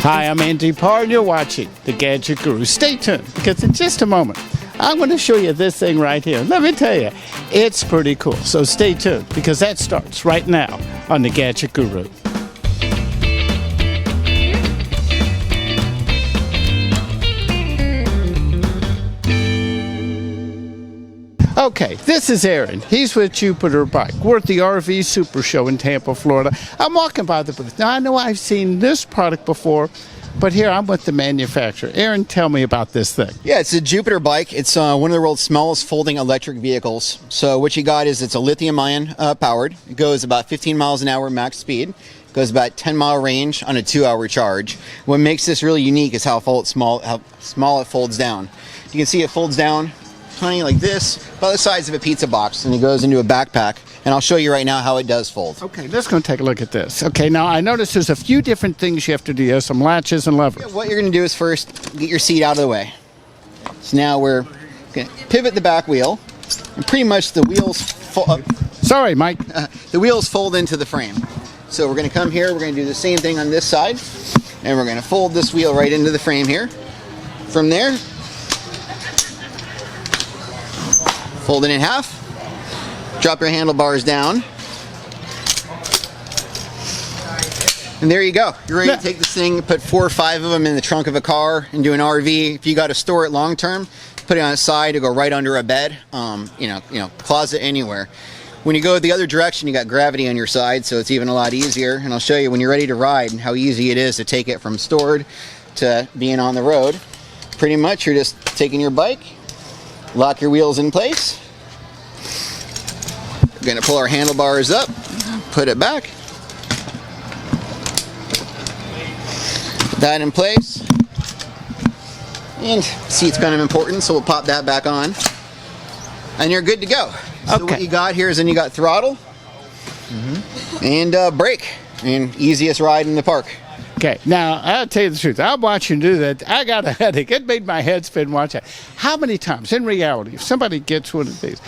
Hi, I'm Andy Parr, and you're watching The Gadget Guru. Stay tuned, because in just a moment, I'm going to show you this thing right here. Let me tell you, it's pretty cool. So stay tuned, because that starts right now on The Gadget Guru. Okay, this is Aaron. He's with Jupiter Bike. We're at the RV Super Show in Tampa, Florida. I'm walking by the booth. Now, I know I've seen this product before, but here I'm with the manufacturer. Aaron, tell me about this thing. Yeah, it's a Jupiter Bike. It's one of the world's smallest folding electric vehicles. So what you got is it's a lithium-ion powered. It goes about 15 miles an hour max speed. It goes about 10-mile range on a 2-hour charge. What makes this really unique is how small it folds down. You can see it folds down tiny like this, about the size of a pizza box, and it goes into a backpack. And I'll show you right now how it does fold. Okay, let's go take a look at this. Okay, now I notice there's a few different things you have to do. There's some latches and levers. Yeah, what you're going to do is first get your seat out of the way. So now we're going to pivot the back wheel, and pretty much the wheels Sorry, Mike. The wheels fold into the frame. So we're going to come here, we're going to do the same thing on this side, and we're going to fold this wheel right into the frame here. From there, fold it in half, drop your handlebars down, and there you go. You're ready to take this thing, put 4 or 5 of them in the trunk of a car and do an RV. If you got to store it long term, put it on its side to go right under a bed, closet, anywhere. When you go the other direction, you got gravity on your side, so it's even a lot easier. And I'll show you when you're ready to ride and how easy it is to take it from stored to being on the road. Pretty much, you're just taking your bike, lock your wheels in place. We're going to pull our handlebars up, put it back, put that in place, and seat's kind of important, so we'll pop that back on, and you're good to go. So okay. What you got here is then you got throttle and brake, and easiest ride in the park. Okay, now, I'll tell you the truth. I'm watching you do that. I got a headache. It made my head spin watching that. How many times, in reality, if somebody gets one of these,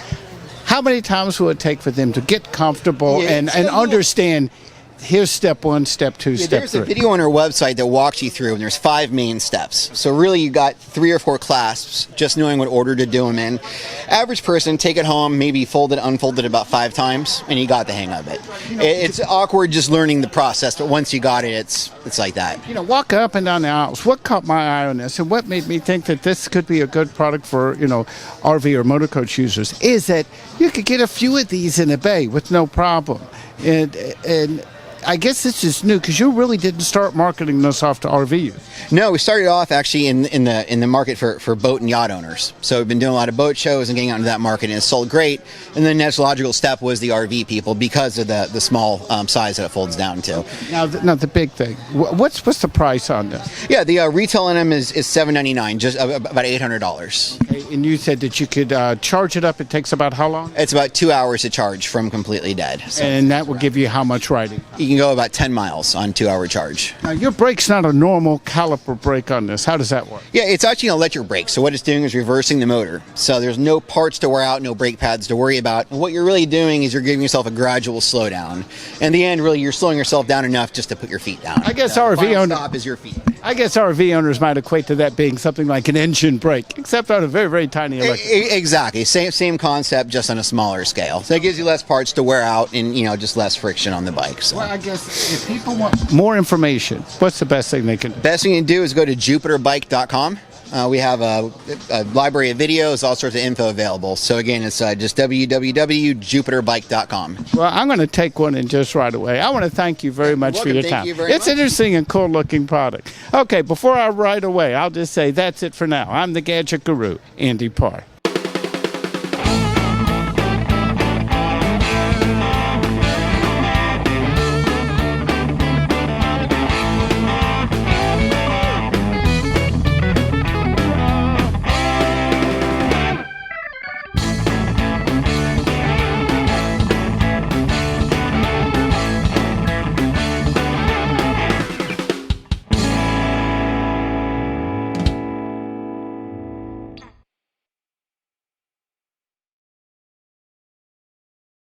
how many times will it take for them to get comfortable and understand, here's step 1, step 2, step 3? There's a video on our website that walks you through, and there's 5 main steps. So really, you got 3 or 4 clasps, just knowing what order to do them in. Average person, take it home, maybe fold it, unfold it about 5 times, and you got the hang of it. It's awkward just learning the process, but once you got it, it's like that. You know, walk up and down the aisles. What caught my eye on this, and what made me think that this could be a good product for, RV or motor coach users, is that you could get a few of these in a bay with no problem. And I guess this is new, because you really didn't start marketing this off to RV use. No, we started off actually in the market for boat and yacht owners. So we've been doing a lot of boat shows and getting out into that market, and it's sold great. And the next logical step was the RV people, because of the small size that it folds down to. Now the big thing. What's the price on this? Yeah, the retail on them is $799, just about $800. Okay, and you said that you could charge it up. It takes about how long? It's about 2 hours to charge from completely dead. So. And that will give you how much riding? You can go about 10 miles on 2-hour charge. Now, your brake's not a normal caliper brake on this. How does that work? Yeah, it's actually an electric brake. So what it's doing is reversing the motor. So there's no parts to wear out, no brake pads to worry about. And what you're really doing is you're giving yourself a gradual slowdown. In the end, really, you're slowing yourself down enough just to put your feet down. I guess RV owners. Stop is your feet. I guess RV owners might equate to that being something like an engine brake, except on a very, very tiny electric. Exactly. Same concept, just on a smaller scale. So it gives you less parts to wear out and, just less friction on the bike. So. Well, I guess if people want more information, what's the best thing they can do? Best thing you can do is go to jupiterbike.com. We have a library of videos, all sorts of info available. So again, it's just www.jupiterbike.com. Well, I'm going to take one in just right away. I want to thank you very much for your time. It's an interesting and cool looking product. Okay, before I ride away, I'll just say that's it for now. I'm the Gadget Guru, Andy Parr.